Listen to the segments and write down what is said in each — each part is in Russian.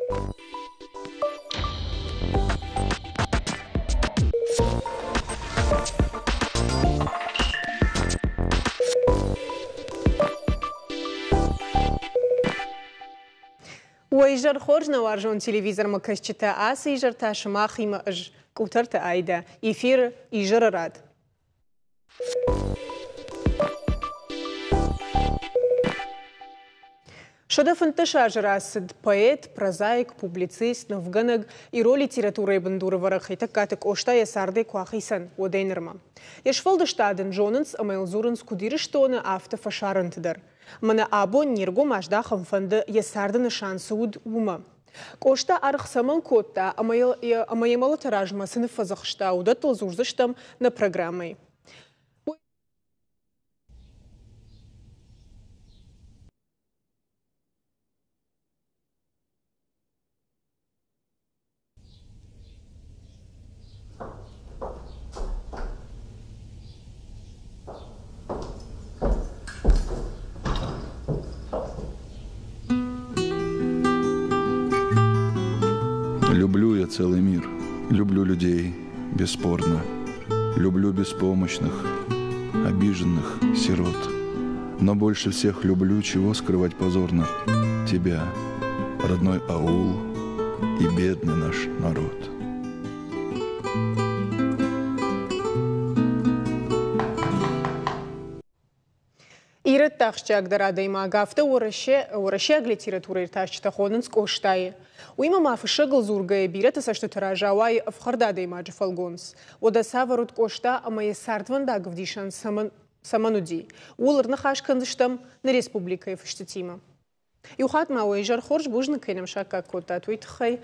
ويجر خرجنا وارجون تلفزيون مكشتا آسي يجر تاشماخي مأج كوترت آيدا يفير يجر راد Шода фанташа жрасд поэт, прозаик, публицист, навганаг и роли литературы бандуроварах и такатек ошта я сарде куахисан одейнерма. Ешфалда штаден Джонанс амайлзуренс кудириштона афта фашарантдар. Мана або нирго маждахам фанда я сардена шансуд ума. Кошта арх саман котта амаемала таражма сыныфазахшта удатл зурзаштам на программой. Люблю я целый мир, люблю людей, бесспорно. Люблю беспомощных, обиженных, сирот. Но больше всех люблю, чего скрывать позорно, тебя, родной аул и бедный наш народ. Ират тахчак дарада има гафта урашег литература ирташчта хоненс коштай. Уима маф шагл зургая бирата сашта таражавай вхардада има джафалгонс. Ода саварут кошта ама е сардванда гвдишан самануди. Улар нахаш кандыштам на республика ефштатима. Юхат ма уэжар хорж бужна кайнам шака кота туитхай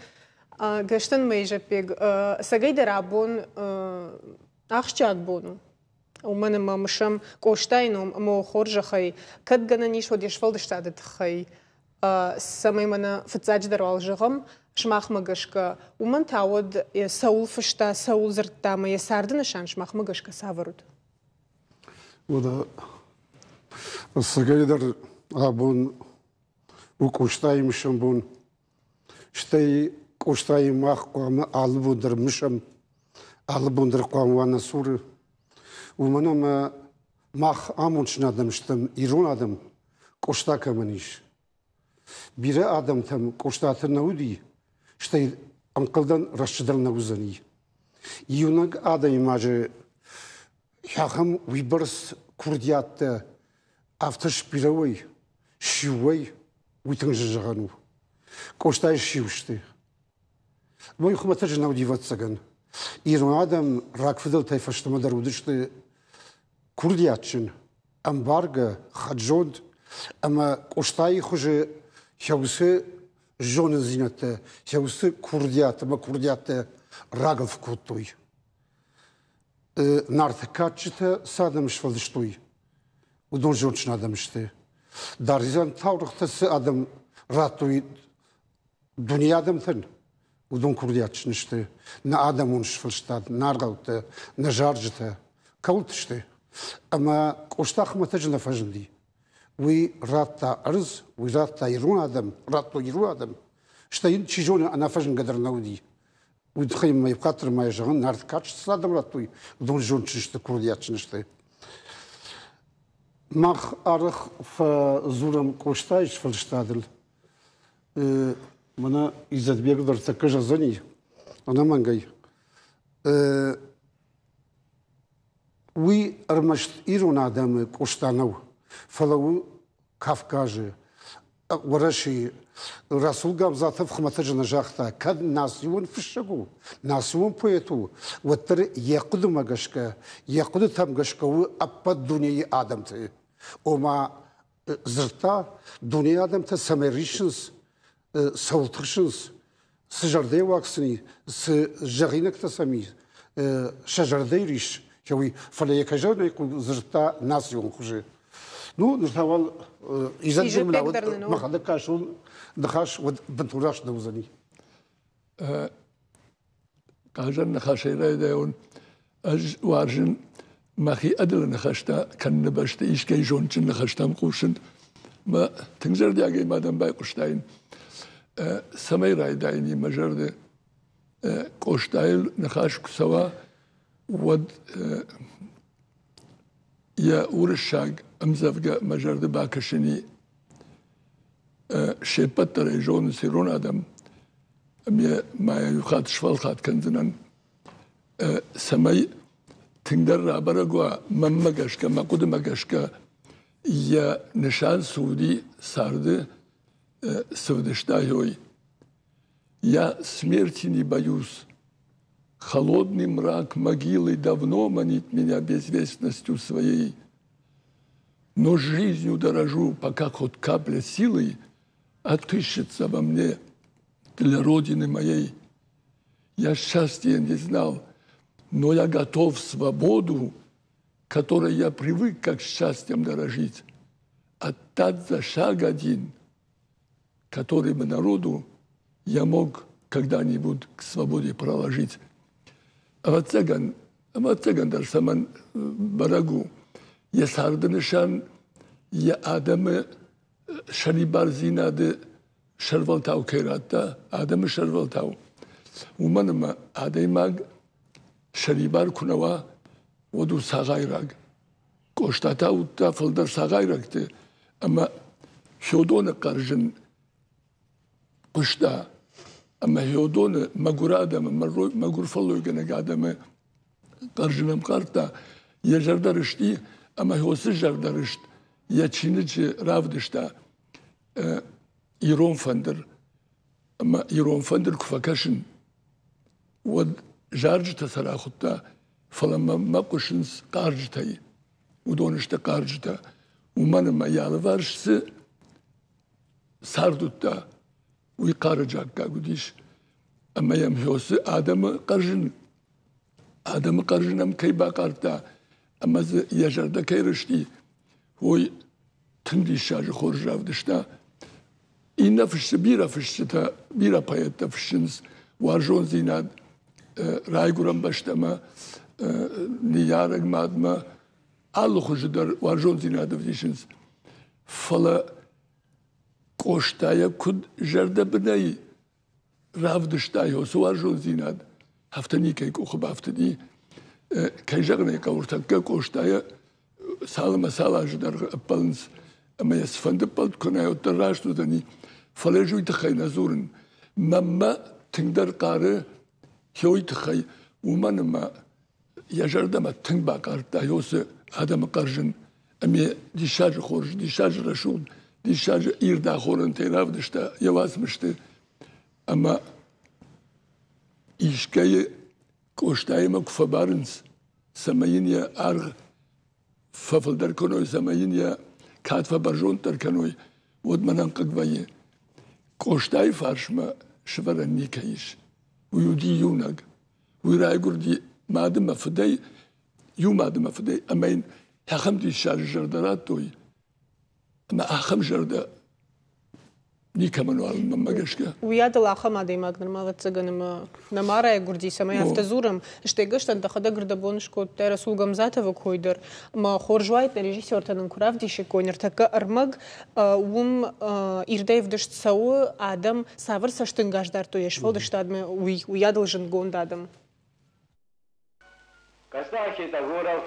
гаштан мэйжа пег сагай дарабон ахчак бону. ومن ما مشام كوشتاينهم مو خرج خي كد جنانيش ودي شفلد شتادت خي سمي منا فتزاج دروال جغم شماخ مجشكا ومن تعود سول فشتا سول زرتا ما يساردن شان شماخ مجشكا سافرود وده السجايدر عبون وكوشتاي مشام بون شتاي كوشتاي ماخ قام عالبودر مشام عالبودر قام وانا سور ومنهم ماخ آمونش ندم شتم ایران آدم کشتا کمانیش بیره آدم تام کشتا نودی شتی انقلدن رشدل نوزنی یونگ آدمی ماجه هم ویبرس کردیات افتش بیروی شیوی ویتنج جهانو کشتای شیوشته وی خمتج نودی واتسگن ایران آدم راکفدل تایفشت مدرودشته Kurdiyatçın, ambarga, xadjod, ama koştayı hoca şavsı jonun zinete, şavsı Kurdiyat, ama Kurdiyat'ta ragıl fkutuy. Nartıkatçıta sadam şvalıştuy. Udon jonçun adam işte. Darizan tavrıhtası adam ratuy, dünya adamtın. Udon Kurdiyatçın işte. Ne adam onu şvalıştad, nargavta, ne jarcıta. Kavut işte. أما كوشتاخ ما تجنا فجندي وي راتا أرز وي راتا يرون آدم راتو يرون آدم شتاين تشيجون أنا فجن قدر نودي ويدخيم ما يبقاتر ما يجغن نارد كاتش صادم راتوي دون جون تشنشت كرديات تشنشت ماخ أرخ فزورم كوشتايش فلشتادل منا إذا بيقدر تكجا زني أنا منجي وي أرمشت إيرون آدم كوشتانو فلو كافكاجي ورشي رسول قام ذات فخمتج نجاحتا كد ناسيون فشگو ناسيون بويتو وتر يقد مغشكا يقد تمغشكا أبد دنيا آدم تي وما زرتا دنيا آدم تا سمريشنز سولتخشنز سجردي واكسني سجغينك تسمي شجردي ريش شوي فلا يكجون يكون زرتا ناسيون خجي نو نتاول إذا جملة ما خدك كاشون دخاش وبنتوراش دوزني كاجن نخاش يرايدون أج وارجن ما خي أدل نخاشتا كان نبشت إيش كي جونشن نخاشتا مقوشن ما تنجر دياجي مادام باي قشتاين سمي رايدايني مجرد قوشتايل نخاش كسوا ود يا ورشاق امزفقا مجرد باكشني شيبتر يجون سيرون ادم ما يخات شفالخات كنزنن سمي تندر رابرقوا ممقشكا ما قد مقشكا يا نشان سودي سارد سودشتايوي я смерти не боюсь. Холодный мрак могилы давно манит меня безвестностью своей. Но жизнью дорожу, пока хоть капля силы отыщется во мне для Родины моей. Я счастья не знал, но я готов свободу, которой я привык как счастьем дорожить, отдать за шаг один, который бы народу я мог когда-нибудь к свободе проложить. Авацаган дар саман барагу. Я сардынышан, я адамы шарибар зинады шарвалтау кератта, адамы шарвалтау. Уманыма адаймаг шарибар кунава воду сагайраг. Коштатау та фалдар сагайрагты. Ама шодона каржын قشتا اما هيودون مغورادم مغورفلو گنگادم قرجنم قرتا يا جردرشتي اما هوس جردرشت يا چينجي رافدشتا ايرون فندر اما ايرون فندر كفكشن ود جارج تسراختا فلما ما قشنس قارجتاي ودونشتا قارجتا ومن ما يالvarش ساردوتا ويقارجاك قديش أما يمهوس آدم قرجن أم كي باقارتا أما يجرد كي رشتي هو تندي شاج خورج رافدشتا إنا فشت بيرا فشتا بيرا بايتا فشنس وارجون زيناد رايقرم باشتما نيارق مادما آلو خجدر وارجون زيناد فديشنس فلا قوشتايا كد جرد بناي رافدشتايا وسوارجون زيناد هفتني كيك أخب هفتني كي جغني كورتك قوشتايا سالما سالا جدر أبلنس أما يسفند بلد كنا يوتراش دودني فلجو يتخي نزورن مما تندر قاري هيو يتخي ومن ما يجرد ما تنبا قارتا يوس آدم قرجن أمي دي شاج خورج دي شاج رشون دي شاج إيردا خورن تيرافدشتا يواسمشتا أما إيشكاي كوشتاي ما كفبارنس سماين يا أرغ ففل در کنوی زمین یا کات فبرجون در کنوی ود منان قدوی کوشتای فارشما شورن نیکایش ویودی یونگ ویرای گردی مادم مفدی یو مادم مفدی امین هخم دی شارجر درات توی اما هخم جرده نيكمنوال مماجشكا. وياد الأخ ما دي ماغنر ما وتسجن نمارا يقردي سما يفتزورم اشتيجشت أنت خدا قردبونش كود ترسول جمزاته وكويدر ما خورجوايت ريجيسور تنكراف دي شكونر تكا أرمج إردايف دشت سو آدم سافر ساشتنجاش دار تو يشفو دشت آدم وياد الجنگون دادم. Костяхий Тагоров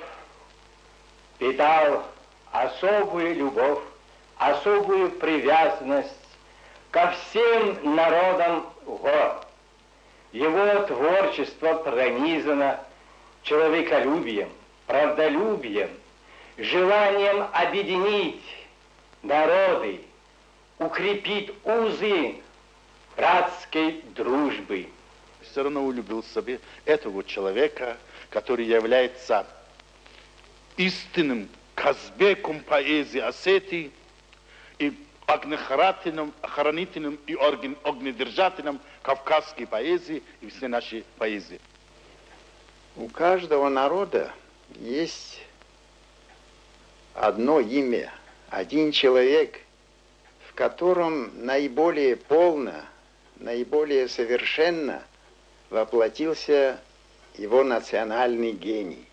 питал особую любовь, особую привязанность ко всем народам гор. Его творчество пронизано человеколюбием, правдолюбием, желанием объединить народы, укрепить узы братской дружбы. Все равно улюбил себе этого человека, который является истинным казбеком поэзии Осетии и охранителем и огнедержателем кавказской поэзии и всей нашей поэзии. У каждого народа есть одно имя, один человек, в котором наиболее полно, наиболее совершенно воплотился его национальный гений.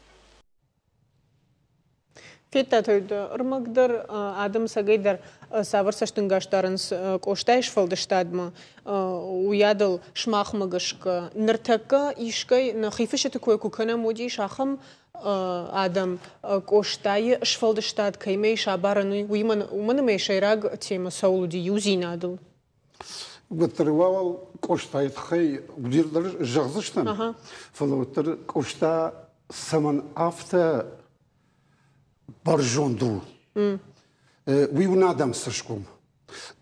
Петя тойды, ұрмағдар адым сағайдар савырсаштың ғаштарынс қоштайш фалдыштадмы, уядыл шмақмығышқы, ныртақы ишкай нахифышеті көй көкіні моди шақым адам қоштайы шфалдыштад каймей шабарыны, умынымей шайраг темы саулуди юзин адыл. Гөттірвал қоштай тұқай бұдердер жағзыштан. Фалуыттыр қошта саман авто баржонду. Уйвун адам сышкум.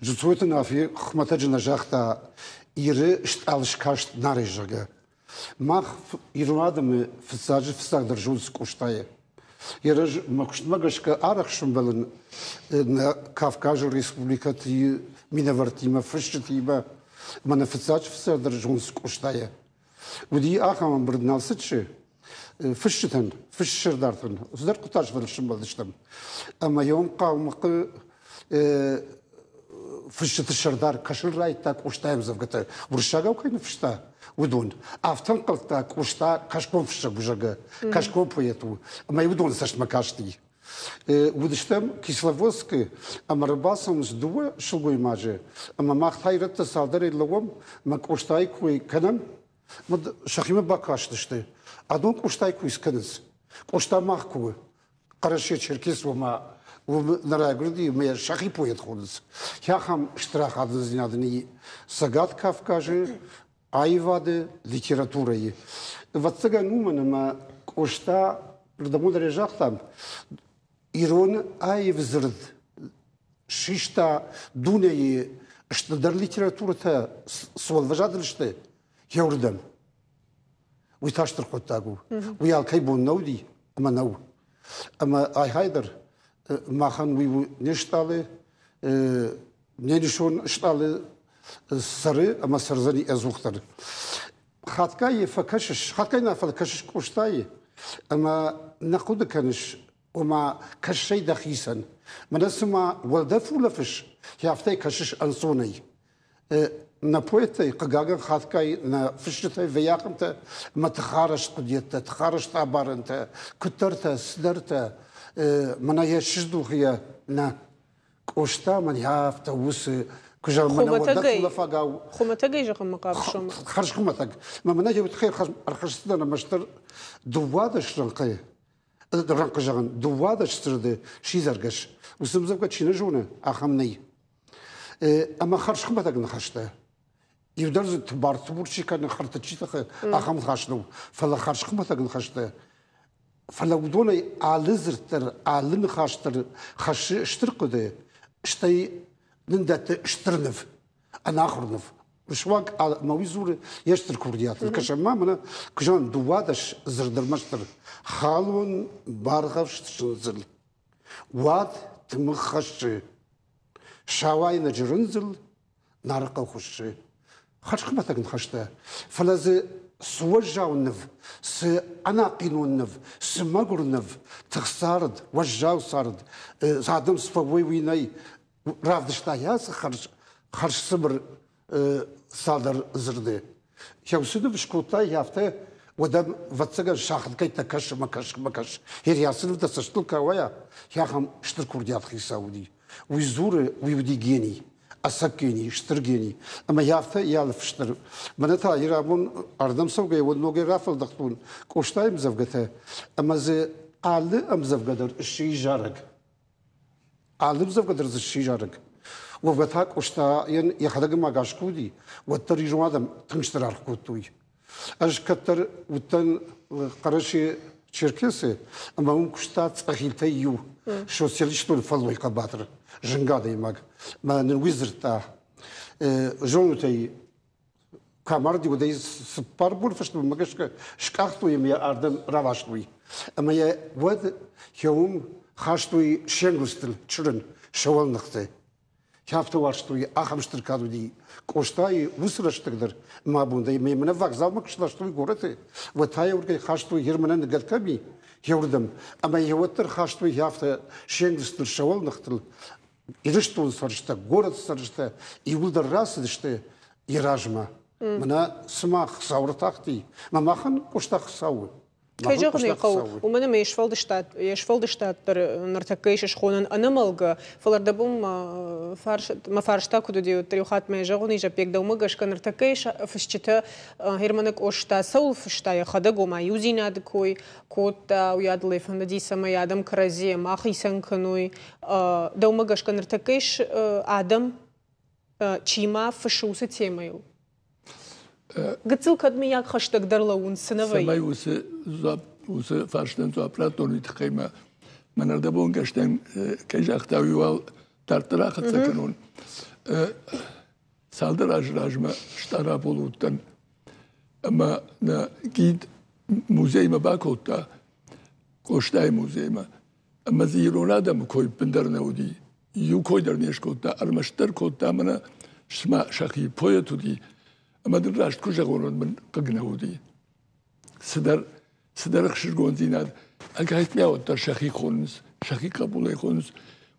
Жуцуеты нафи хмата жына жақта ирі алышкашт нарежага. Мах иру адамы фысағдар жулс қоштайы. Ирі мақштмагашка арақшым балын на Кавказы республикаты минавартима фрыштытиба мана фысағдар жулс қоштайы. Уди ахаман бірдіналсытшы фыштытын, фыштырдартын. Сіздер құташ білішім білдіштім. Ама еуым қауымықы фыштыты шырдар кашыл райта қоштайым завгаты. Бұршағау қайны фышта удон. Автан қылта қошта кашком фышық бұжағы. Кашком поету. Ама удон сашма кашти. Удыштым Кисловодскі ама рыбасым сдуы шылгой мажы. Ама мақтайрытты салдар едлігім ма қоштай көй кінім. Шахима бакаштышты. Адон қоштай көй скініз. Қошта мақ көй. Қарашы черкес ома нарагырды ме шахи поет ходыз. Яхам штраф адызынадыны сагат Кавказы, айвады литературайы. Ватсыга нуманы ма қошта рдамударе жақтам ирон айв зырд. Шишта дунайы штадар литературата суалважадылышты. Яурдам. Уйташтыр қоттагу. Уял кайбон науди, ама нау. Ама айхайдыр. Махан уйву нешталы, ненешон шталы сары, ама сарзани азухтар. Хаткай факашиш, хаткай нафал кашиш коштай, ама нақуды каниш, ама кашшай дахисан. Манасыма валдафулафиш, яфтай кашиш ансонай. На поэтой кагаган хаткай на фиштай вяхамта, ма тхараш кудетта, тхараш табаранта, кутарта, сдарта. Мана я шиздухия на кошта ман яфта усы кужал мана вадатула фагау. Хуматагай же хамакавшом. Харш хуматаг. Мана я вот хер архастна на маштар дувадаш ранкай. Ранка жаган дувадаш сырды шизаргаш. Усымзавга чина жуна ахамнай. Ама харш хуматаг на хашта. Ивдарз тбартбурчика на хартачитаха ахам хашну. Фала харш хуматаг на хашта. فلودوني عالزرتر عالن خاشتر خش اشترقده اشتي نندت اشترنف انا اخرنف وشواق مويزور يشتر كرديات الكشما منا كجان دوادش زردر مشتر خالون بارغفش شنزل واد تمخش شاواي نجرنزل نارقه خش خش خمتك نخشته فلازي سوجاو النف سأناقينو النف سماقر النف تخسارد وجاو سارد زادم سفوي ويناي رافدشتا ياس خرش صبر صادر زردي يوسدو بشكوتا يافته ودم واتساقا شاخد كي تكش مكش هير ياسنو تسشتل كاويا ياخم شتر كرديات خيساودي ويزور ويودي جيني أسكيني شترجيني أما يافته يالف شتر منتا يرابون أردم سوقي ونوجي رافل دختون كوشتاي مزفقته أما زي عال مزفقدر الشيء جارك عال مزفقدر الشيء جارك وبتها كوشتا ين يخدق ما قاشكودي والتري جوادم تنشتر عرقوتوي أج كتر وتن قرشي شركسي أما هم كوشتات أخيلتي يو سوسياليستون فلوي قباتر جنگاده ماگ ما نویزرتا جونتای کامردی و دای سپار بول فشت مگش که شکاختوی می آردم رواشتوی اما یه ود یوم خاشتوی شنگوستل چرن شوال نخته یافته واشتوی آخمشتر کادودی کوشتای وسرشتگدر ما بوندای می من وقزال مکشلاشتوی گورته و تای ورگی خاشتوی هرمنن نگل کمی یوردم اما یوتر خاشتوی یافته شنگوستل شوال نختل İriştun sarışta, город sarışta, İvulda rası işte İrajma. Mana sımak savru taktı. Mamahan koşta savu. كيجاغني قو ومن ما يشفلدشتات نرتكيش شخونن أنا ملقى فلردبوم ما فارشتا كدو ديو تريوخات ما يجاغني جابيك دو مقاش كنرتكيش فشتا هيرمانك أوشتا سول فشتا يخدقو ما يوزيناد كوي كوتا ويادلي فندي سما يادم كرازي ما خيسن كنوي دو مقاش كنرتكيش آدم چیما فشوسه تیمیو. قتل کدمی یک خشتک در لون سنوی. سمای وسه فرشتن تو اپراتوری تقیمه من اردبون گشتن کیج اختاوی وال ترترا خد سکنون. سالدر راجما شتارا بولودن. اما نا گید موزیم باکوتا کوشتای موزیم. اما زیرونا دم کوی بندر نودی. یو کوی در نیش کوتا ارمشتر کوتا منا شما شخی پویتودی اما در راشت کجا قرون من قگنهودی سدر خشر گونزیناد اگه هیت میاد در شخی خونس شخی قبوله خونس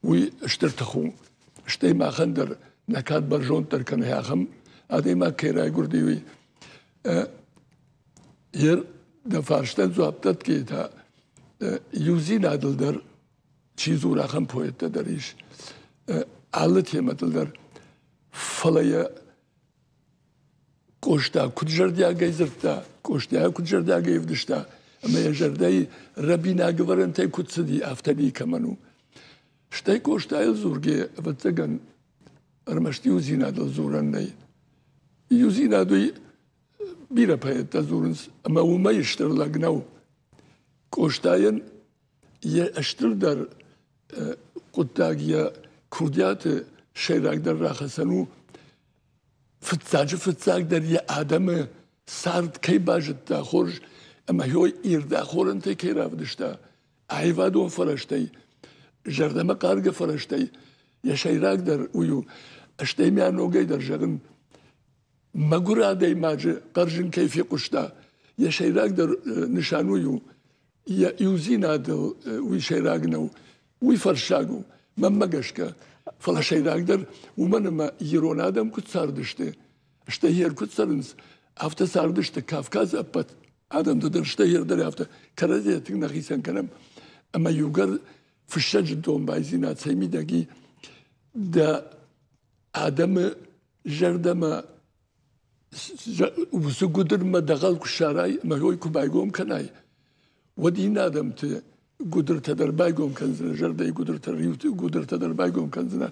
وی اشترتخون اشتی ما خندر نکات برجون تر کنه هم آدم ما کیرای گردی وی یر دفارشتن زوابتت که تا یوزی نادل در چیزو رقم پویت دریش علت یمتل در فلای کوشتا کجردیا گیزرتا کوشتا کجردیا گیودشتا اما یجردای ربی ناگورن تای کتسدی افتادی کمانو شتای کوشتا الزورگی وتگن ارمشتی یوزینا دل زورن نی یوزینا دوی بیرا پایت زورنس اما وما یشتر لگناو کوشتاین یه اشتر در قطعیه کردیات شیراک در راخسنو فتزاج در یه آدم سرد کی باجت تا خورج اما هیوی ایرده خورن تی کی رافدشتا عیوادون فرشتی جردم قارگ فرشتی یه شیراک در ویو اشتی میانوگی در جغن مگورا دی ماجه قرجن کیفی قشتا یه شیراک در نشانویو یا یوزینا دل وی شیراک نو وی فرشاگو من مگشکا فلا شیراک در ومن ما ایران آدم کت سردشته اشته هیر کت سرنس افته سردشته کافکاز اپت آدم تو در اشته هیر در افته کرده تک نخیسن کنم اما یوگر فشج دوم بایزینات سیمی داگی دا آدم جردم وسو قدر ما دخل کشارای ما هوی کبایگوم کنای ودین آدم ت قدرت در بايقوم كنزنا جردي قدرت الريوت قدرت در بايقوم كنزنا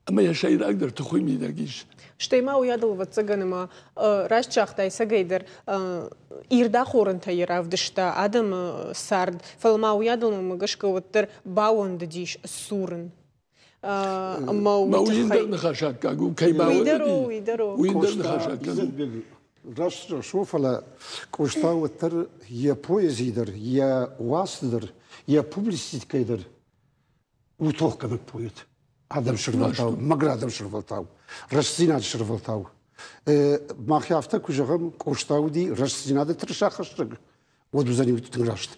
اما يا شيء اقدر تخوي مي داقيش شتيما ويادل وتسجنما راش تشاختاي سجيدر إيردا خورن تيراف دشتا آدم سارد فالما ويادل مغشك وتر باوند ديش السورن ما ويندر نخاشاك كاقو كي باوند ويندر نخاشاك راش شوف على كوشتا وتر يا بويزيدر يا واسدر يا بوبليسيت كيدر وتوه كمك بويت آدم شرفلتاو مقر آدم شرفلتاو رشزينا شرفلتاو ما خيافتا كوجغم كوشتاو دي رشزينا دي ترشا خشتق ودوزاني وتنرشت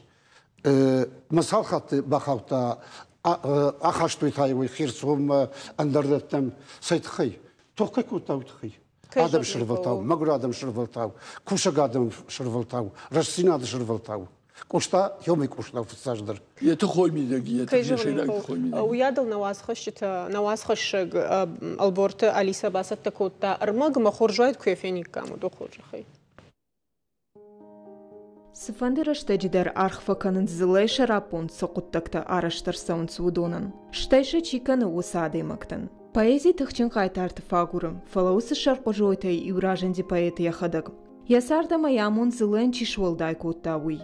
مسال خط بخاوتا أخشتو يتايوي خيرسهم أندردتم سيتخي توقي كوتاو تخي آدم شرفلتاو مقر آدم شرفلتاو كوشق آدم شرفلتاو رشزينا دي شرفلتاو كوشتا يومي كوشتا في السجدر يتخوي ميداقي ويادل نواز خش البورت أليسا باسط تكوتا أرماغ ما خورجايد كيفيني كامو دو خورجخي Сфандера штеджидер архфаканын зылайша рапун соқуттакта араштар саун судонан. Штайша чиканы усады мактан. Поэзия тахчин қайтарты фагурым. Фалаусы шарпажойтай и ураженди поэты яхадак. Ясарда маямун зылайн чишвалдай коттауи.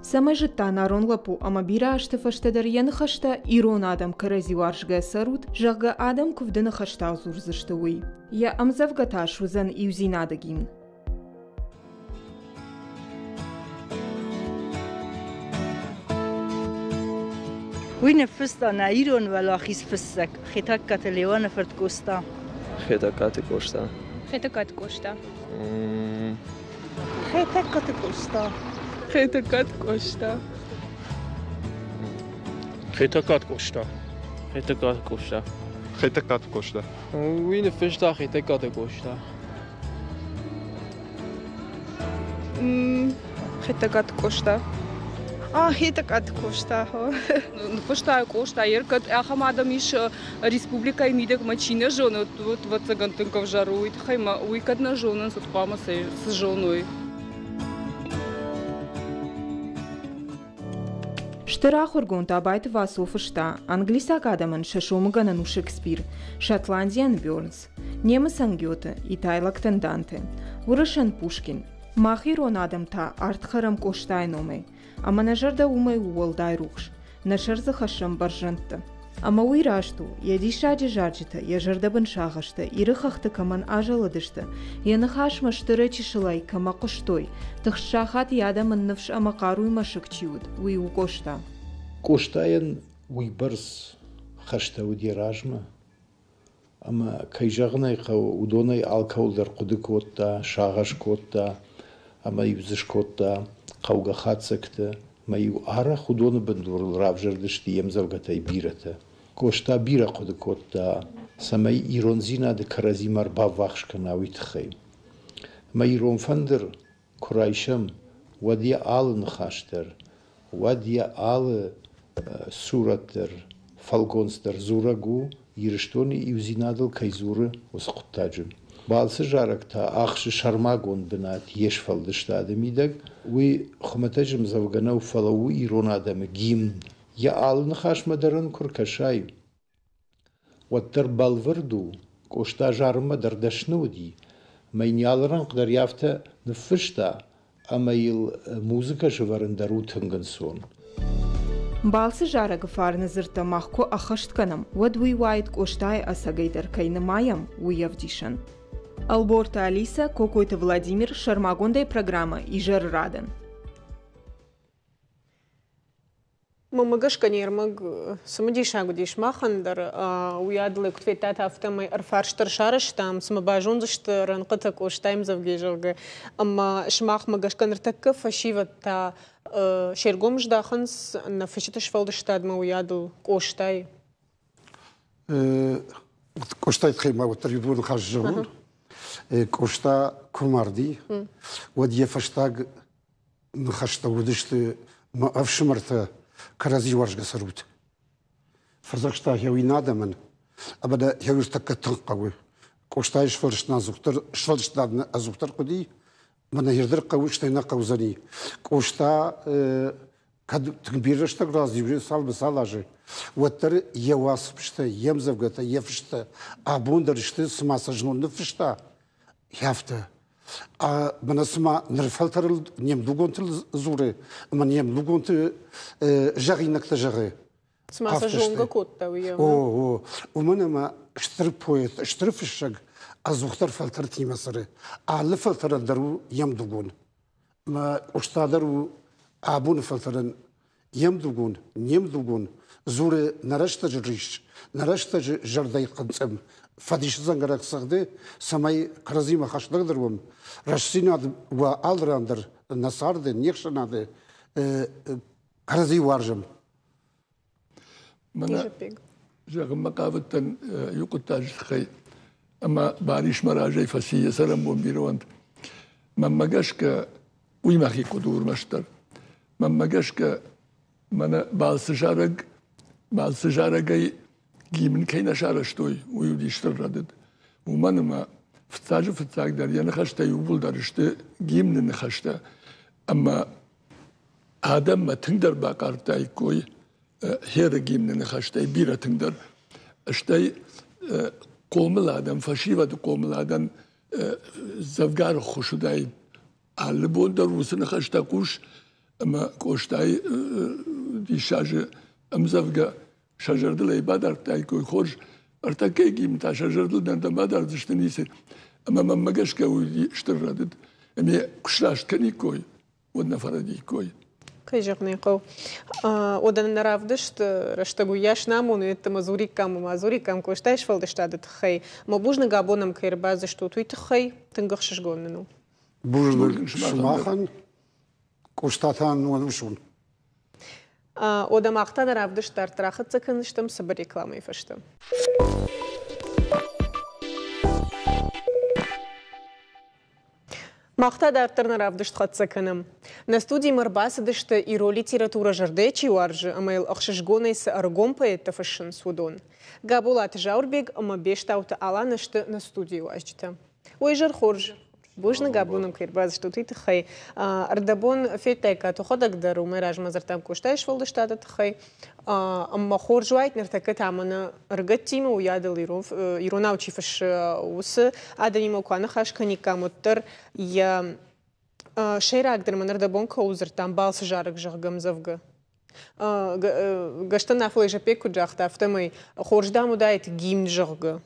Самай жытта нарон лапу, ама бира ашты фаштадар яны хашта ирон адам карази варшга сарут, жага адам кувдыны хашта узурзыштауи. Я амзавгата шузан иузинадагин. وين فستا نايرون ولا خيس فسك خيتك كاتليوان فرد كوستا خيتك كوستا خيتك كوستا خيتك كوستا خيتك كوستا خيتك كوستا خيتك كوستا خيتك كوستا وين فستا خيتك كوستا Хитакат кошта. Хитакат кошта. Пошта кошта. Еркат ахамадам иш республика имидек мачина жона. Вот цагантынков жарует. Хайма уикат на жонан сутпама с жоной. Штерахургун табайт васоф шта. Англисакадаман шашомганану Шекспир. Шотландиан Бёрнс. Немесан Гёте. Итайлактен Данте. Урышан Пушкин. Махирон адамта артхарам коштайноме. Ама нажарда умай уолдай рухш. Нашарза хашам баржантта. Ама уирашту, ядишаджи жарджита, яжардабан шагашта, ирыхахты каман ажаладышта, янахашма штыречи шылай кама коштой, тахшахат ядаман навш амакаруй машыкчиуд, уи у кошта. Коштаян уйбарс хашта удиражма, ама кайжагнай кау удонай алкаулдар кудыкотта, шагашкотта, ама юзышкотта, каугахацакта, маю ара худона бандурл равжардышти емзавгатай бирата. Кошта бира кудыкотта, самай иронзина де каразимар баввахшкана уитхай. Май ромфандер курайшам вадия ал нхаштер, вадия ал сураттер, фалгонстер зурагу, ирштони юзинадл кайзуры осқуттаджым. Балсы жаракта ахши шармагон бинат ешфалдышта адамидаг, уи хматажым завганау фалау ирон адамы гимн. Я алын хашмадаран куркашай. Ваттар балварду, кошта жарма дардашнуди, майняларан қдар яфта нфышта, амаил музыка живарындару тынгансон. Балсы жарага фарназырта махко ахаштканам, вадвуй вайт коштай асагайдар кайнамаям уявдишан. Алборта Алиса, Кокойта Владимир, Шармагондай программа и жар радан. Мамагаш канермаг самадишагу дишмахандар уядлы ктветат автомай арфарштар шараштам самабажунзаштар анқата коштайм завгежалга ама шмах магаш канертакка фашивата шергомждаханс на фашиташ фалдаштадма уядл коштай. Коштай тхейма вот ридвон хажжун. Кошта кумарди. Вот я фаштаг нахашта удышты ма авшмарта карази варжга сарут. Фарзакшта я уинадаман. Абада я устакка тынқауы. Коштай швалшна зуктар швалшна азуктар куди. Мана ердер кавуштайна каузани. Кошта кад тгбирашта грази салбы салажи. Ваттар яваспшта емзавгата евшта абундаршты смасажну нфшта. Яфта. А манасма нерфалтарл нем дугонтл зуре, ман нем дугонт жаринакта жаре. Смасажонга котта уя. О, у мене ма штрпоет, штрфшаг, а зухтар фалтар тимасаре. А лфалтар дару ем дугон. Ма уштадару абун фалтаран ем дугон, нем дугон. Зуре нарашта жриш, нарашта жардай қанцам. Фадиш зангарак сагды, самай каразима хаштагдырвам. Рашсинад ва алрандар насарды, нехшанады карази варжам. Мана жагым макаваттан юкуттаж хай. Ама бариш маражай фасия сарам бомбированд. Маммагашка уймахи кудур маштар. Маммагашка мана балсыжарагай гимн кайна шараштой уюдиштар радыд. Уманыма фцаг я нахашта юбулдарышты гимны нахашта. Ама адамма тыңдар бақартай кой хера гимны нахаштай бира тыңдар. Аштай қолмыладан, фашивады қолмыладан завгар хушудай алы болдар усы нахашта куш. Ама коштай дишажы амзавга шажардылай бадартай кой хорж. Артакай гимта шажардылдан да бадардышты нисе. Ама маммагашка уйди штыррадыд. Аме кушлашткани кой. Одна фаради кой. Кайжакный кол. Одан наравдышт, раштагу яш намуну, это мазурикам коштайш фалдыштадыт хай. Ма бужны габонам кайрбазы что туйты хай, тынгах шишгонныну. Бужны шмахан, коштатан уанушун. Одам ахта наравдышт артрахат цакыныштым, сабы рекламой фаштым. Мақта дартырны равдышт қатсакыным. На студии Марбасадышты и роли литература жардечи уаржы, амайл ақшышгонайсы аргон поэт тафышын судон. Габулат Жаурбег ама бештауты аланышты на студию ажджита. Ой жар хорж. Бужны габуным кирбаз что ты тхай. Ардабон фетайка туходак дару мераж мазартам куштайш волдыштады тхай. Амма хоржуайт нертакы таманы ргаттима уядал ирона учифыш усы адамима куаны хашканика муттыр я шейрагдыр манардабон каузыртам балсы жарык жығгым завгы. Гаштан афлай жапеку жахта автомай хорждаму дайт гимн жығгы.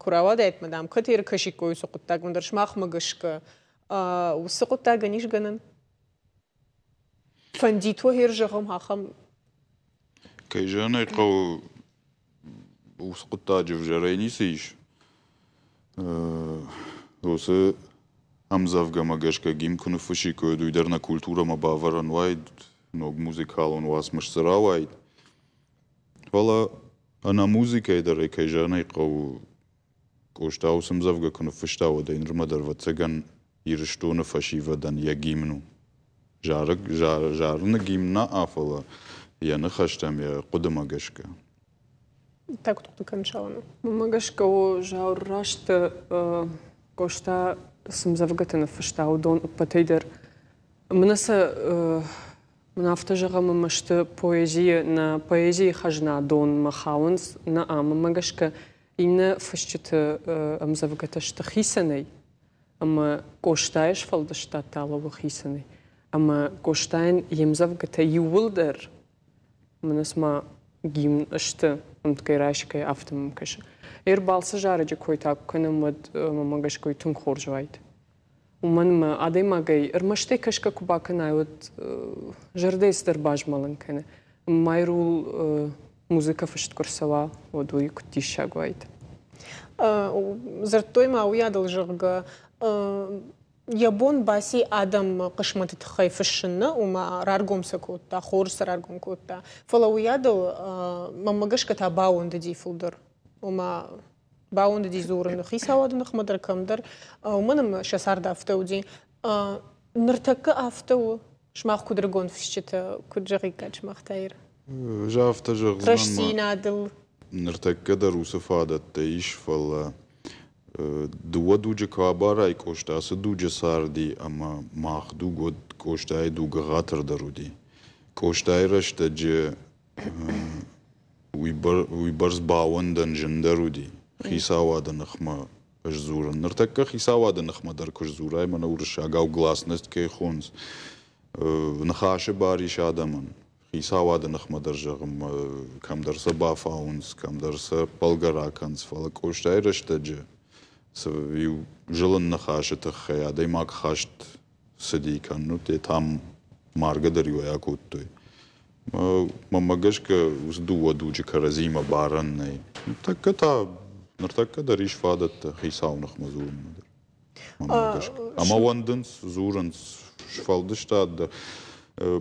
Курава дайт мадам катыр кашикой соқуттаг мындар шмах магышка усы қуттага нишганын. Фандиту хер жығым хахам Кайжана иқау усқуттаджи в жарайни сиш. Осы амзавга магашка гимкуны фушико дуйдарна культура ма баваран вайд, ног музыкалон вас мышсыра вайд. Вала ана музыка идаре кайжана иқау коштау самзавга куны фуштау да инрмадар вацаган ирштуны фашивадан я гимну. Жарны гимна афала. Я нахаштам я кудамагашка. Так тут кончалано. Магашка о жаурашта кошта самзавгатана фаштау дон патейдер. Мнаса мнафтажага мамашта поэзия на поэзии хажна дон махаунс на ама магашка ина фашчита амзавгаташта хисаней. Ама коштаеш фалдашта талова хисаней. Ама коштайн емзавгата ювылдер. Манасма гимн ашты амткайрашкай автомам каша. Балсы жарыджи койтак канам вад мамагаш койтун хоржвайд. Уманма адай магай ирмаштай кашка кубаканай вад жардейстер бажмалан кана. Майрул музыка фашт курсава вад уй кутишагвайд. Зартой ма уядал жырга Ябон баси адам қышматы тхай фашынна, ума раргомса котта, хорса раргом котта. Фала уядал мамагашка та баунда ди фулдер. Ума баунда ди зурын хисавадын хмадар камдар. Уманам шасарда автауди. Ныртакка автау шмах кудрагон фишчета куджарика шмахтайр. Жафта жагзан. Рашсинадыл. Ныртакка дарусов адатта иш фала. Дуа дуджа кабара и кошта са дуджа сарди, ама махду год кошта и дуга гатар даруди. Кошта и рашта дже уйбарс бауандан жандаруди. Хисавада нахма ажзуран. Нартакка хисавада нахма дар кожзурай мана урша гау гласность кей хунс. Нахаше бари шадаман. Хисавада нахма дар жагам кам дар са бафаунс, кам дар са палгараканс. Фала кошта и рашта дже. Жылын нахашета хая, дай мак хашт садикан, ну те там марга дарю я куттой. Мамагашка уздуа дуджи каразима баранной. Так это нартака дариш фадата хисаунах мазурн. Мамагашка. Ама ванденс зуранс шфалдыштад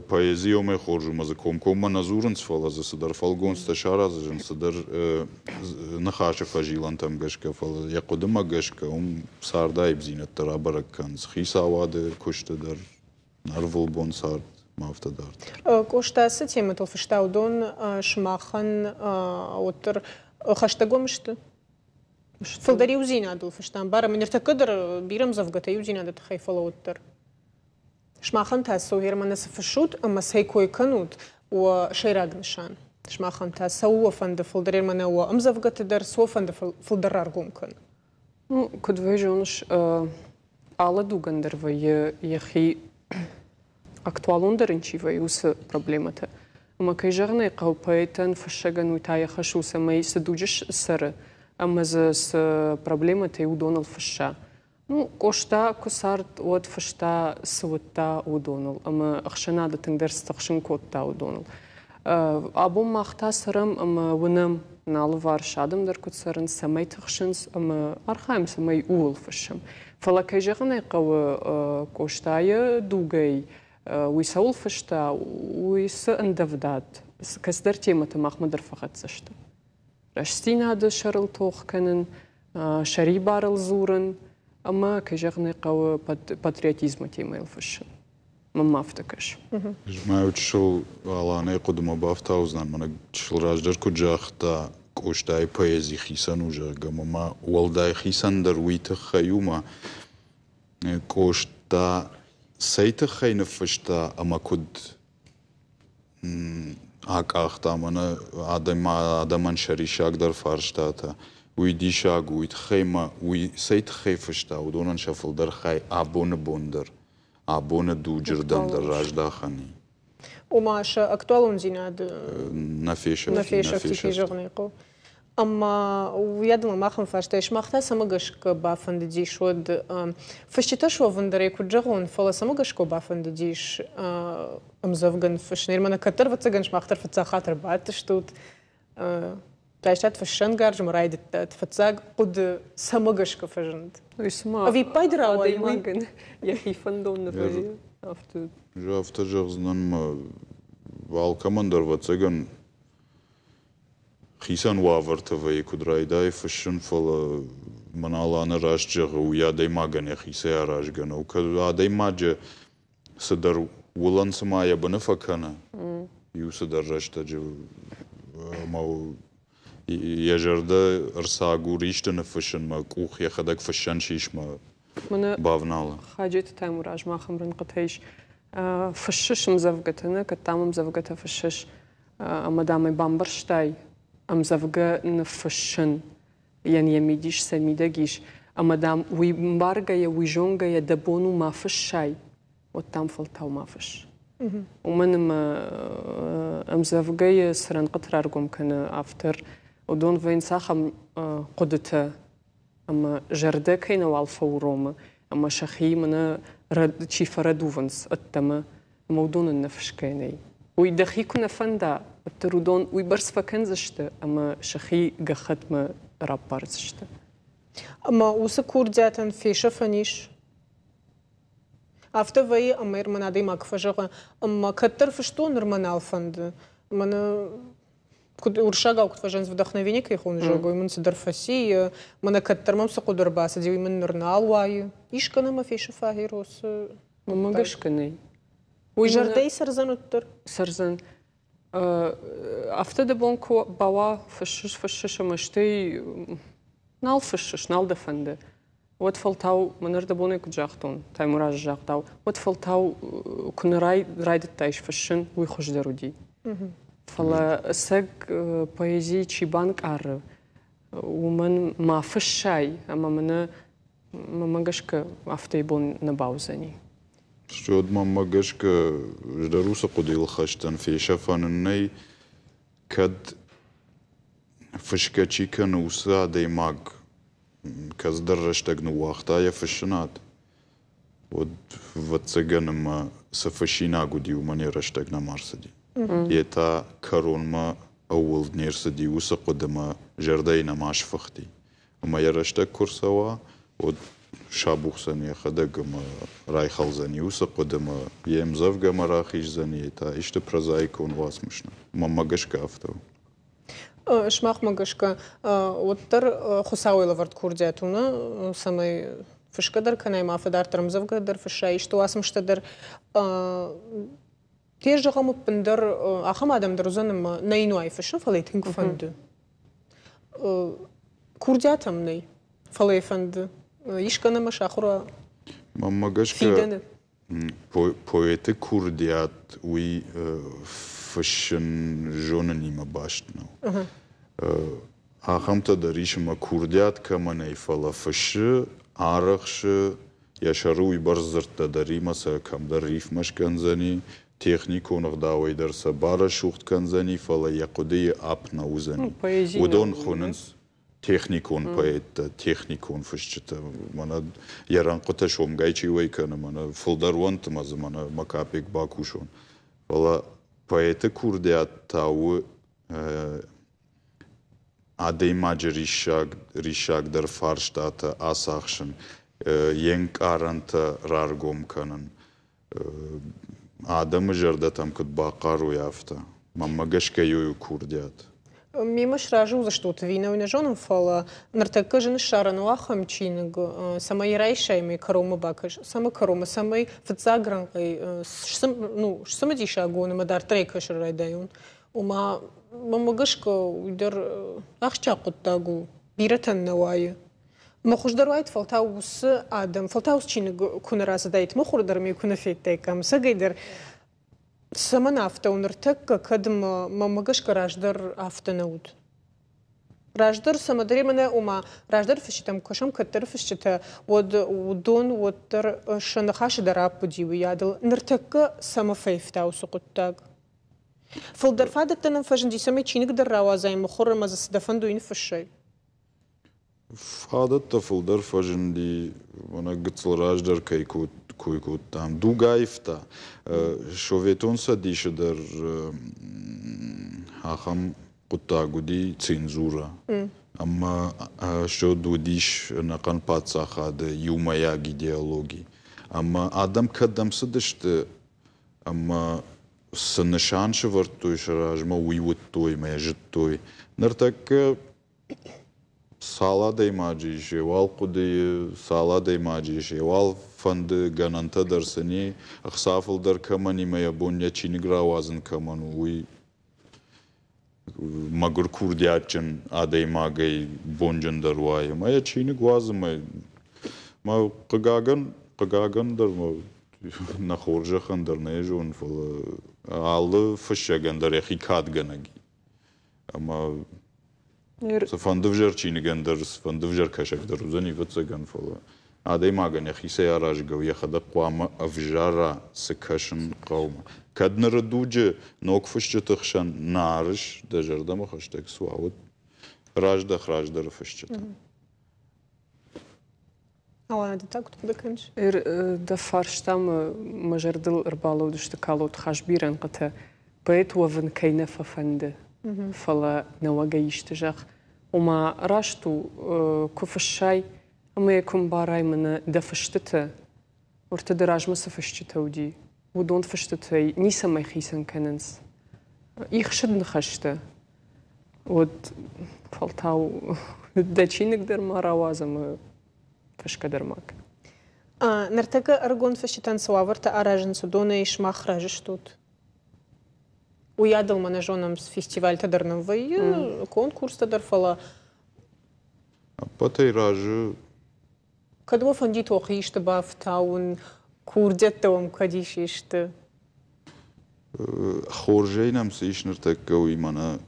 поэзия ме хоржу мазаком кома назуренс фала за садар фалгон сташара за садар нахаша фажилан там гашка фала я кодма гашка сарда ибзинат тарабаракан хисаваде коштадар нарволбон сард мафтадар коштасы тема толфштаудон шмахан отыр хаштагомшты фалдари узина долфштан бара минертакадр бирам завгата узина да хайфала отыр شماخن تاسو هرمنا سفشوت أما سيكوي كنود وشيراغ نشان شماخن تاسو فند فلدرير منا وأمزفقت در سو فند فلدرار قومكن كد ويجونش على دوغن در وي يخي актуалун درنشي وي وس проблемата أما كيجرنا يقاو بايتن فشغن ويتايا خشوسا ما يسدوجش سر أما ز проблемата يودون الفشا Ну, кошта косарт от фашта савутта удонал, ама ахшана да тендер стахшин котта удонал. Абу махта сарам ама вынам налвар шадам дар котсаран самай тахшинс ама архаим самай уул фашам. Фала кайжагана иқава коштая дугай уисаул фашта уиса андавдат. Касдар темата махмадар фахат сашта. Раштина да шарл тох канен шари барал зуран أما كجغني قوي باتريوتيزم تيميل فشن ما افتكرش ما يوتشل على قدما بافتاوزن من تشل راجدر كجاختا كوشتاي поэзии خيسان уже гамама والداي خيسان در ويت خيوما كوشتا سيت خين فشتا اما كود اختا من ادمان شريشاك در فرشتاتا ويدي شاغ ويت خيما وي سيت خيفشتا ودونن شفل در خي ابون بوندر ابون دوجردم در راجدا خاني وماش اكتوالون زيناد نفيشه في جغنيقو اما ويدما ماخن فاشتاش ماختا самогашк бафандди шод фашчиташ вандере куджагон фала самогашко бафанддиш амзавган фашнер мана катар вацаганш махтар фацахатар бат штут тайштат фашангар жмрайд тфацаг قد самогашко фажند ави пайдра ويمكن يخي فندون نفجي افتو جافتا جغزنن والكمندر وацаган خيسان وافرتوي كدرايداي فشن فل منالان راشجغ ويا داي ماغن خيسا راشغن وكا داي ماج صدر ولن سمايا بنفكنا يوسدر راشتج مو يجردا ارساغو ريشتن فشن ما كوخ يخدك فشن شيش ما بافنالا حاجه تايموراج ما خمرن قتيش فشش مزفقتنا كتام مزفقتها فشش مدام بامبرشتاي أمزافجا نفشن يعني يميديش سميداجيش أما دام ويمبارجا يا ويجونجا يا دبونو ما فش شاي والتام فلتاو ما فش ومن ما أمزافجا يا سرن قطر أرجوم كان أفتر ودون فين ساخم قدته أما جردا كينا والفوروما أما شخي منا رد شي فردوفنس التما مودون النفش كيني ويدخيكو نفندا الترودون ويبرس فكنزشته أما شخي قخت ما رابارزشته أما وسكور جاتن في شفنيش أفتى وي أما يرمنا دي ما كفجغ أما كتر فشتو نرمنا الفند من كنت ورشاقا وكنت فجنز вдохновение كيخون جوجو من صدر فسي من كتر مم سقدر باس دي من نرنال واي إيش كنا ما في شفاهيروس ما قشكني ويجردي سرزن التر سرزن أفتى دبونكو بوا فشش مشتي نال فشش نال دفنده وتفلتاو منر دبوني كجاختون تايموراج جاختاو وتفلتاو كنا رايد تايش فشن ويخش درودي فلا سق поэзии чибанк ар ومن ما فشاي أما منا ما قشك أفتى بون نباوزني شود ماما قشك جدروس قديل خشتن في شفان الني كد فشكا تشيكا نوسا دي ماغ كزدر رشتق نواختايا فشنات ود واتساقن ما سفشينا قدي وماني رشتق نمارسدي يتا كارون ما أول نيرسدي وسا قدما جردين ماش فختي وما يرشتق كورسوا ود شابوخسني خدقما رايخالزني وسقدما يمزفقما راخيجزني تا اشت прозаикон васмышна мама гашка автов шмах магашка оттар хусауила вард курдятуна самай фишкадар канай мафадар трамзавга дар фишай что васмышта дар тежгаму пендер ахам адам дарузаным найнуай фишн фалейтинг фанд курдятам най фалейфанд إيشكنا مش آخره ماما قشكا poete kurdiyat uy fışın jonani ma baştno. Ağamta da rişma kurdiyat kamanay fala fışı arıqşı yaşarı uy barzırtta da rimasa kamda rifmaş kanzani техникон гдавай дарса бара шухт канзани фала якуди апна узани. Удон хуненс техникон поэта техникон фышчыта мана яранқыта шом гайчи вайкана мана фулдарвант мазы мана макапек бакушон вала поэта курдиат тау адеймаджи ришаг дар фарштата асахшын енк аранта раргом канан адамы жерда там кыт бақару яфта мамма гашка юю курдиат Мимо шражу за что-то вина уйна жоном фала. Нартака жена шаран уахам чинг. Сама ирайшай ми карома бакаш. Сама карома, сама фцагран. Ну, сама диша агона мадар трейка шарайдайун. Ума мамагашка уйдер ахчакуттагу. Биратан навайы. مخوش وايد فلتاوس آدم فلتاوس چین کنه راز دایت مخور در میکنه فکر کم سگیدر سمن آفته ونرتک کدم ممگش کراجدر آفته نود راجدر سمدری منه اوما راجدر فشتم کشم کتر فشته ودون ودر شنخاش در آب بدیوی یادل نرتک سم فیفتاوس قطعه فلدر فادت تنم فجندی سمی چینک در روازای مخور مزس دفن دوین فشی فادت تفلدر فجندی وانا قتل راجدر كويكوت تام دو غايفتا شوفيتون سديش در هاخم قطاغودي цензура اما شو دوديش نقن пацаха юмаяг идеологии اما ادم كدم سدشت اما سنشان شورتوي شراجما ويوتوي ماجتوي نرتك سالاد imajı eval kudu salad imajı eval fandı gananta dersini aksafıl der kamani maya bonya çini gravazın kamanu uy magur kurdiyaçın aday magay bonjun der vay maya çini guazı ma qagagan der ma nakhorja khandar ne jon fala allı fışagan der xikat ganagi ama Сфандывжер чинигендер, сфандывжер кашагдер, узани вцаган фола. Адай маган яхисе яражгав яхада қуама авжара сыкашын қаума. Кадныры дудже нокфышчы тықшан нарыш дажардама хаштаг суавыт раждар фышчыта. Алана детак тут даканч. Да фарштам мажардыл рбалау душты калот хашбиран қыта поэт уавын кайна фафанды. فلا نواجيش تجاه وما راشتو كفشاي أما يكون باراي من دفشتته ورتدراج ما سفشتته ودي ودون فشتته نيسا ما يخيسن كننس يخشد نخشته ود فلتاو داتشي نقدر ما روازم فش قدر ماك نرتقى أرجون فشتان سوافرت أراجن سودوني إيش ما خرجش توت ويادل من جونم فестиваль تدرنوي конкурс تدرفلا باتي راجو كدوا فندي توقيشت بافتاون كوردت توم كديشيشت خورجينم سيش نرتقوي منا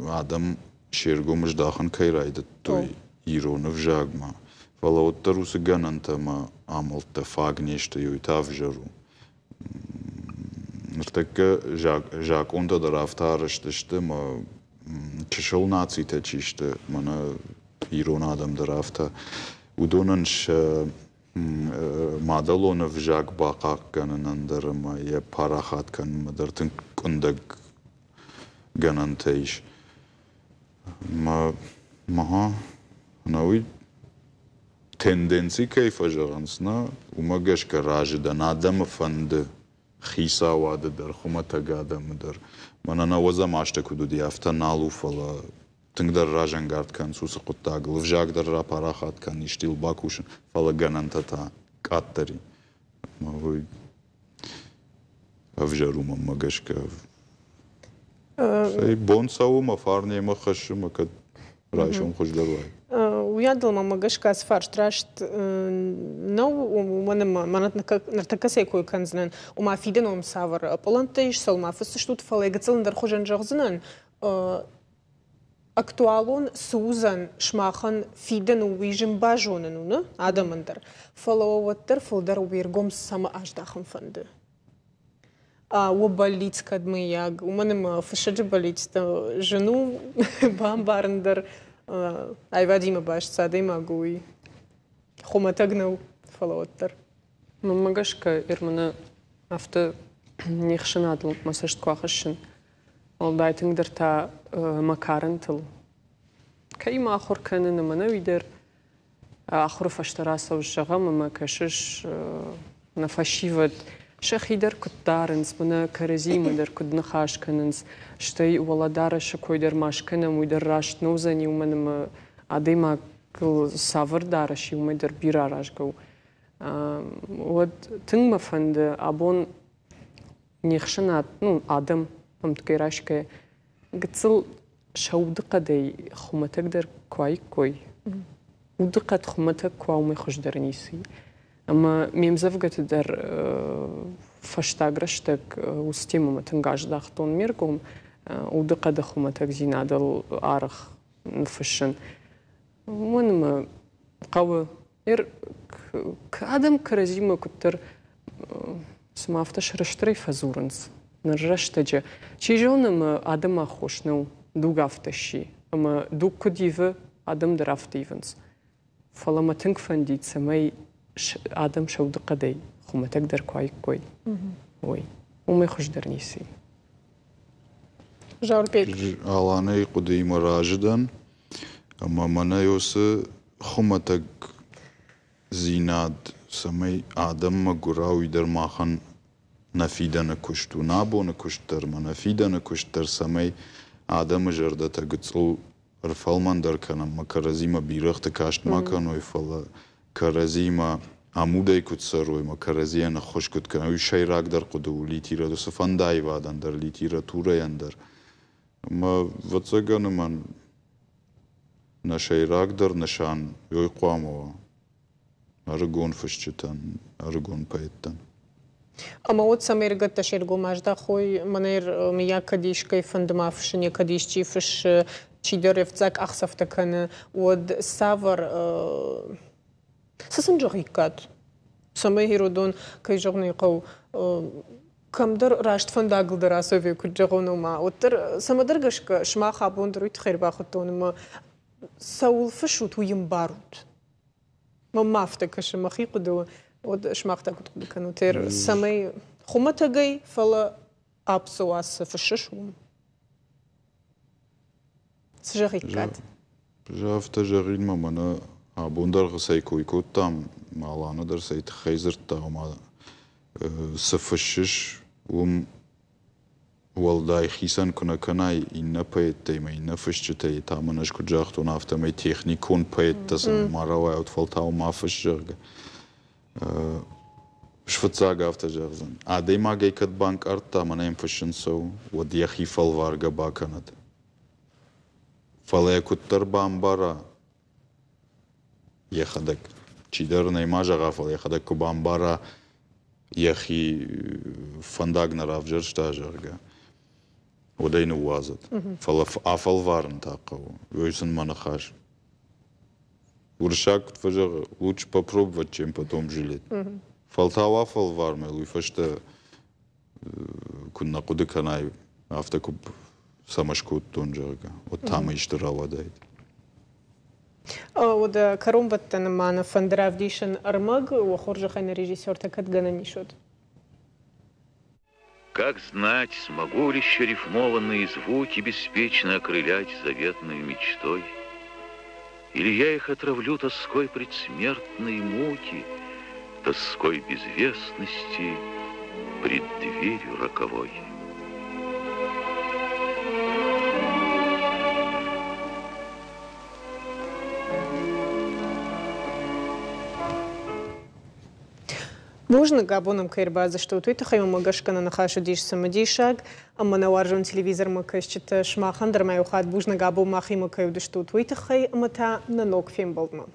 آدم شيرگومش داخن كيرايد توي يرون فجاغما فلا وتروس غننت ما عملت فاغنيشت يوتافجرو نرتك جاك أنت درافتارش تشته ما كشل ناتي تجيشته منا يرون آدم درافتا ودوننش مادلون في جاك باقاق كان نندر ما يبارخات كان مدرتن كندق جننتيش ما ها نوي تندنسي كيف جرانسنا وما جش كراجدا نادم فند خيسا واد در خمتا قادم در من أنا وزم عشت كدودي أفتى نالو فلا تقدر راجن قارد كان سوس قطاق لفجاق در راپاراخات كان يشتيل باكوشن فلا جننتا تا قاتري ما هو أفجرو ما جشك سي بونساو ما فارني ما خش ما كد رايشهم خوش درواي ويادل ما مجش كاس فارش تراشت نو ومن نرتكسي كوي كنزنن وما فيدنهم سافر بولنتيش سلما فستشتوت فلاجتلن در خوجن جغزنن أكتوالون سوزن شماخن فيدن ويجن باجونن نه آدمندر فلو وتر فلدر ويرجوم سما أجداخن فند وباليت كدمي ياج ومن فشج باليت جنو بام بارندر أيواديما باش صادي ما قوي خما تجنو فلوتر ما جاش كإرمنا أفت نيخشنادل ما سجت كواخشن والله تقدر تا مكارنتل كي ما آخر كان نمنا ويدر آخر فشتراسة والشغام ما كشش نفشيفت شخيدر كتارنس بنا كرزيم در كدنا خاش كننس شتي ولا دار شكويدر ماش كنم ويدر راشت نوزني ومن ما عديما كل سافر دارش يوم در بيرا راشكو ود تنما فند أبون نيخشنات آدم هم تكيراش كه قتل شو دقدي خمتك در كوي ودقت خمتك كواو ما يخش در نيسي أما ميمزفقت در فشتاقرشتك وستيمو ما تنقاش داختون ميركم ودقت خمتك زينادل آرخ نفشن وانما قوي كادم كرزيما كتر سمافتش رشتري فزورنس نرشتجا چيجونما آدم خوشنو دوغافتشي اما دوغ كديفه آدم درافتيفنس فلما تنك فنديت سماي آدم شو دقدي خو ما تقدر كوي وي وما يخش درنيسي جاول بيك аланы قديم راجدن اما منا يوس خمتك زيناد سمي آدم مقراوي در ماخن نفيدنا كشتو نابونا كشتر ما نفيدنا كشتر سمي آدم جردتا قتلو رفالمان در کنم ما کرزیما بیرخت کاشت ما کنوی فلا کرزیما عمودی کت سروی ما کرزیان خوش کت کنوی شیراک در قدو لیتیرا دو سفندای وادن در لیتیرا تورایان در ما وطزگان من نشیراک در نشان یوی قوامو ارگون فشتن ارگون پیتن Ама от самер гата шерго мажда хой манер мия кадиш кай фандмафшне кадиш чифш чидеревцак ахсафтакан од савар сасанжогикат самай хиродон кай жогны кау камдар рашт фандаглдара сове куджогонума оттер самадыргашка шма хабондруит хербахтонума саул фшут уймбарут мамафтакаш махиқду ود شماغتا كنت كانوا تير سمي خمتا جاي فلا أبسواس في الششوم سجاري كات جافتا جارين ما منا أبوندر غسايكو يكوتام مالانا در سيت خيزرتا وما سفشش والداي خيسان كنا كناي إننا بيتي ما إننا فشتي تامناش كجاختو نافتا ما تكنيكون بيتسن ماراوي أطفالتاو ما فشجرغ شفتزاغ افتجازن ادي ما جيكت بانك ارتا منايم فشنسو ودي خيفال وارغا باكنت فلا كتر بامبارا يخدك چيدر نيماجا غافل يخدك كبامبارا يخي فنداغ نرافجر شتاجرغا ودي نوازت فلا افال وارن تاقو ويسن منخاش Уршак тважа лучше попробовать, чем потом жалеть. Фалтава фалварме, луй фашта кунна куды канай автокуп самашкут тонжага. Вот там иште равадайт. Вот карумбаттан мана фандравдишен армаг, уахоржа хайна режиссер такат гананишот. Как знать, смогу ли еще рифмованные звуки беспечно окрылять заветной мечтой? Или я их отравлю тоской предсмертной муки, тоской безвестности пред дверью роковой. Можно габоном кайрбаза, что у туита хайма магашкана нахашу диш самадишаг, ама на варжон телевизор макашчита шмахандр маю хат бужна габо махима каю да что у туита хай, ама та на ног фембалдма.